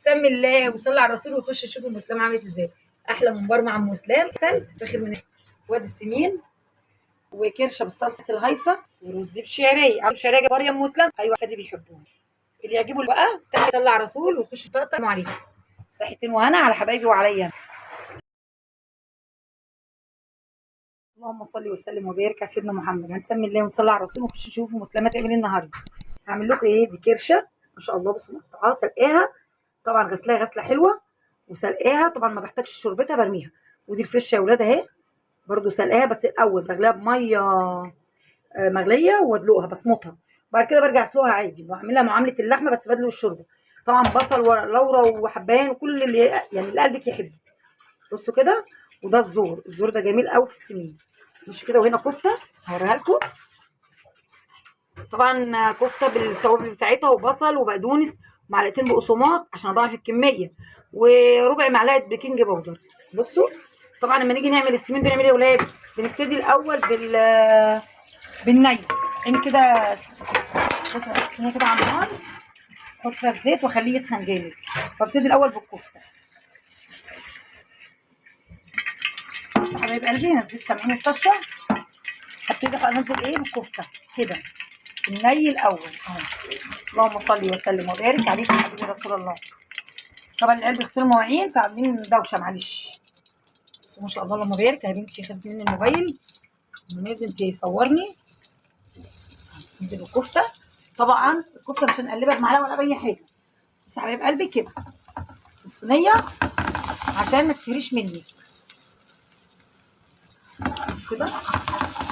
هنسمي الله وصلي على الرسول ونخش نشوف المسلمه عملت ازاي. احلى ممبار مع ام اسلام فاخر من وادي السمين وكرشه بالصلصه الهيصه ورز بشعريه. عامل شعريه جبار يا ام اسلام. ايوه فادي بيحبوه. اللي يعجبه بقى صلي على الرسول ويخش طقطق عليكم. صحتين وهنا على حبايبي وعليا. اللهم صل وسلم وبارك على سيدنا محمد. هنسمي الله ونصلي على الرسول ونخش نشوف مسلمه تعمل ايه النهارده. هعمل لكم ايه؟ دي كرشه ما شاء الله، بصوا مقطعاها سلقاها، طبعا غسلاها غسله حلوه وسلقاها، طبعا ما بحتاجش شربتها برميها. ودي الفشه يا ولاد اهي برده سلقاها، بس الاول بغليها بميه مغليه وادلقها بصمتها، وبعد كده برجع اسلقها عادي، بعملها معامله اللحمه بس بدلق الشوربه. طبعا بصل ولورا وحبان وكل اللي يعني اللي قلبك يحبه. بصوا كده. وده الزور ده جميل قوي في السمين. مش كده. وهنا كفته هوريها لكم. طبعا كفته بالتوابل بتاعتها وبصل وبقدونس ومعلقتين بقسماط عشان اضاعف الكميه وربع معلقه بيكنج باودر. بصوا طبعا لما نيجي نعمل السمين بنعمل ايه يا ولاد؟ بنبتدي الاول بالني. يعني كده بصوا السمين كده على النار، احط فيها الزيت واخليه يسخن جامد. فابتدي الاول بالكفته. بصوا حبايب قلبي نزلت سامعين الطشه. هبتدي انزل ايه بالكفته كده الني الاول اهو. اللهم صل وسلم وبارك عليك يا حبيبي رسول الله. طبعا القلب يغسلوا مواعين فعاملين دوشه معلش. بس ما شاء الله اللهم بارك. يا بنتي خدت مني الموبايل لازم تصورني. ننزل الكفته. طبعا الكفته مش هنقلبها بمعلقه ولا باي حاجه، بس يا حبايب قلبي كده في الصينيه عشان ما تفريش مني كده،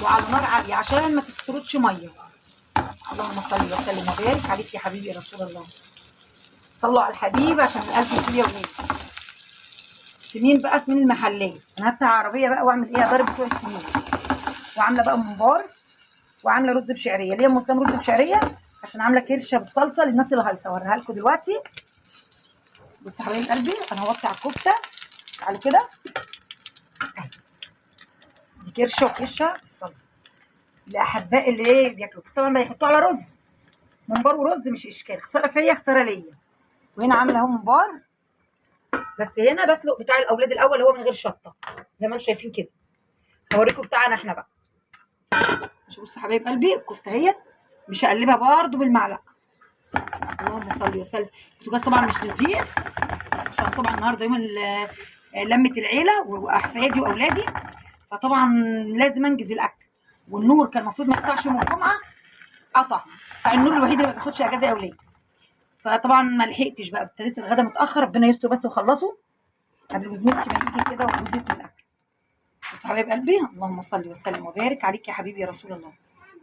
وعلى نار عاليه عشان ما تفترضش ميه. اللهم صل وسلم وبارك عليك يا حبيبي يا رسول الله. صلوا على الحبيب عشان القلب يسيب يا ولاد. سمين بقى سمين المحليه. انا هفتح عربيه بقى واعمل ايه؟ اضرب بتوع السمين. وعامله بقى ممبار وعامله رز بشعريه. ليه يا ام اسلام رز بشعريه؟ عشان عامله كرشه بالصلصه للناس اللي هايصه. اوريها لكم دلوقتي. بصوا حبايب قلبي انا هوطي على الكفته. تعالوا كده. دي كرشه وكرشه بالصلصه لاحباء اللي ايه بياكلوا. طبعا بيحطوه على رز. ممبار ورز مش اشكال. خساره فيا خساره ليا. وهنا عامله اهو ممبار، بس هنا بسلق بتاع الاولاد الاول هو من غير شطه زي ما انتم شايفين كده. هوريكم بتاعنا احنا بقى. مش بصوا حبايب قلبي الكفته اهيت مش هقلبها برده بالمعلقه. اللهم صل وسلم. البوتاجاز طبعا مش نضيف عشان طبعا النهارده يوم لمه العيله واحفادي واولادي، فطبعا لازم انجز الاكل. والنور كان المفروض ما يقطعش يوم الجمعه، قطع. فالنور الوحيد اللي ما بياخدش اجازه يا اولاد. فطبعا ما لحقتش بقى، ابتديت الغدا متاخر. ربنا يستر بس وخلصوا قبل زميلتي ما يجي كده وجوزت الاكل. بس حبايب قلبي اللهم صل وسلم وبارك عليك يا حبيبي يا رسول الله.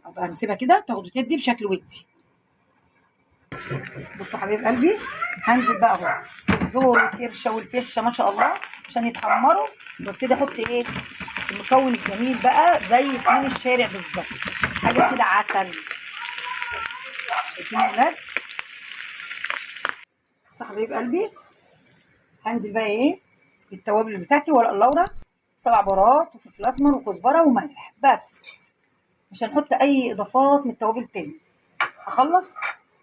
ابقى نسيبها كده تاخد وتدي بشكل ودي. بصوا حبايب قلبي هنزل بقى اهو الزور والكرشه والفشه ما شاء الله عشان يتحمروا. وابتدي احط ايه المكون الجميل بقى زي سمين الشارع بالظبط. حاجه كده عسل. شايفين يا ولاد؟ بصوا حبايب قلبي هنزل بقى ايه بالتوابل بتاعتي. ورق اللورا 7 بهارات وفلفل اسمر وكزبره وملح بس، مش هنحط اي اضافات من التوابل تاني. هخلص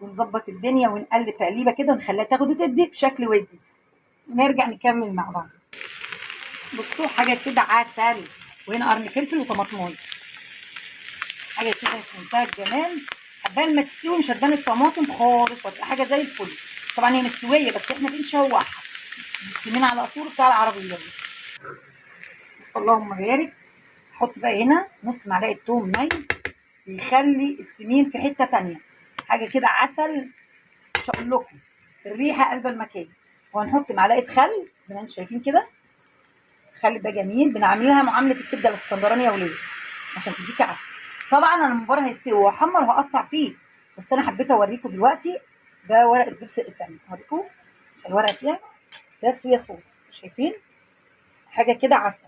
ونظبط الدنيا ونقلب تقليبه كده ونخليها تاخد وتدي بشكل ودي ونرجع نكمل مع بعض. بصوا حاجه كده عسل. وهنا قرن فلفل وطماطمايه. حاجه كده في منتهى الجمال. قبل ما تستوي مش هتبان الطماطم خالص وتبقى حاجه زي الفل. طبعا هي مستويه بس احنا بنشوحها السمين على اصول بتاع العربيه. اللهم بارك. احط بقى هنا نص معلقه توم ني يخلي السمين في حته تانيه. حاجه كده عسل مش هقول لكم. الريحه قلب المكان. وهنحط معلقه خل زي ما انتم شايفين كده. الخل ده جميل بنعملها معامله الكبده الاسكندراني يا ولاد عشان تديكي عسل. طبعا انا الممبار هيستوي وهحمر وهقطع فيه، بس انا حبيت اوريكم دلوقتي. ده ورق الدبس الاسامي هوريكم عشان الورقه فيها ده صويا صوص. شايفين حاجه كده عسل.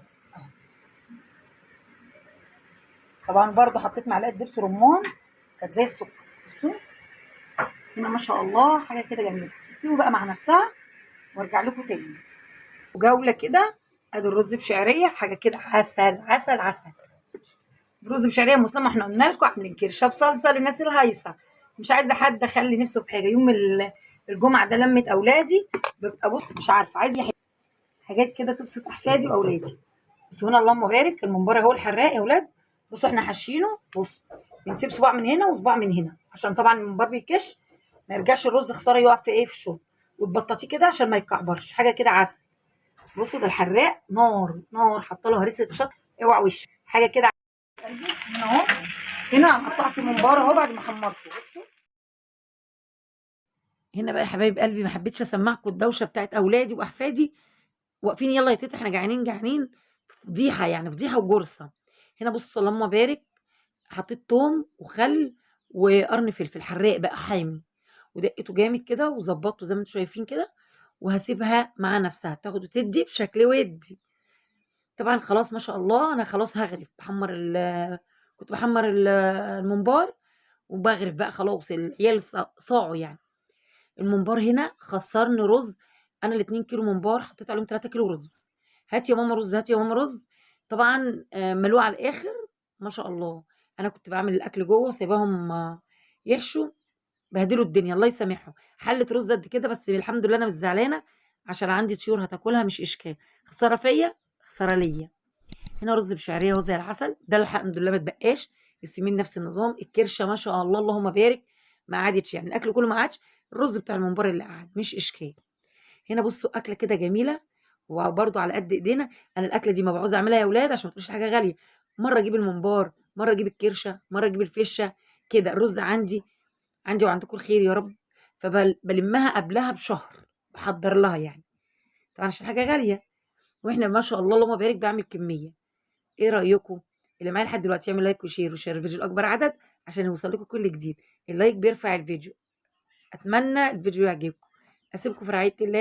طبعا برضو حطيت معلقه دبس رمان كانت زي السكر. بصوا هنا ما شاء الله حاجه كده جميله. تستوي بقى مع نفسها وارجع لكم تاني. وجوله كده ادي الرز بشعريه حاجه كده عسل عسل عسل. الرز بشعريه مسلمه احنا قلنا لكم عاملين كرشه بصلصه للناس الهايصه. مش عايزه حد اخلي نفسه في حاجه يوم الجمعه ده لمه اولادي، ببقى بص مش عارفه عايزه حاجات كده تبسط احفادي واولادي. بس هنا اللهم بارك الممبار اهو الحراق يا اولاد. بصوا احنا حاشينه، بص بنسيب صباع من هنا وصباع من هنا عشان طبعا الممبار بيكش، ما يرجعش الرز خساره يقع في ايه في الشرب، وتبططيه كده عشان ما يتكعبرش حاجه كده عسل. بصوا ده الحراق نار نار، حاطه له هريسه شط، اوعى وش حاجه كده. هنا اهو، هنا قطعت الممبار اهو بعد ما حمرته. بصوا هنا بقى يا حبايب قلبي، ما حبيتش اسمعكم الدوشه بتاعت اولادي واحفادي واقفين يلا يا تيتا احنا جعانين جعانين، فضيحه يعني فضيحه وجرصه. هنا بصوا اللهم بارك، حطيت توم وخل وقرن فلفل حراق بقى حامي، ودقته جامد كده وظبطته زي ما انتم شايفين كده، وهسيبها مع نفسها تاخد وتدي بشكل ودي. طبعا خلاص ما شاء الله انا خلاص هغرف، كنت بحمر الممبار وبغرف بقى خلاص، العيال صاعوا يعني. الممبار هنا خسرني رز، انا ال2 كيلو ممبار حطيت عليهم 3 كيلو رز. هات يا ماما رز، هات يا ماما رز. طبعا ملوع على الاخر ما شاء الله. انا كنت بعمل الاكل جوه سايباهم يحشوا، بهدلوا الدنيا الله يسامحهم. حله رز قد كده، بس الحمد لله انا مش زعلانه عشان عندي طيور هتاكلها مش اشكال. خساره فيا خساره ليا. هنا رز بشعريه اهو زي العسل، ده الحمد لله ما اتبقاش. السمين نفس النظام، الكرشه ما شاء الله اللهم بارك ما عادتش، يعني الاكل كله ما عادش، الرز بتاع الممبار اللي قعد مش اشكال. هنا بصوا اكله كده جميله وبرده على قد ايدينا. انا الاكله دي ما بعوز اعملها يا اولاد عشان ما تقولش حاجه غاليه، مره اجيب الممبار، مره اجيب الكرشه، مره اجيب الفشه كده. الرز عندي وعندكم الخير يا رب، فبلمها قبلها بشهر بحضر لها يعني، طبعا عشان حاجه غاليه. واحنا ما شاء الله اللهم بارك بعمل كميه. ايه رايكم؟ اللي معايا لحد دلوقتي يعمل لايك وشير وشير الفيديو لاكبر عدد عشان يوصل لكم كل جديد. اللايك بيرفع الفيديو. اتمنى الفيديو يعجبكم. اسيبكم في رعايه الله.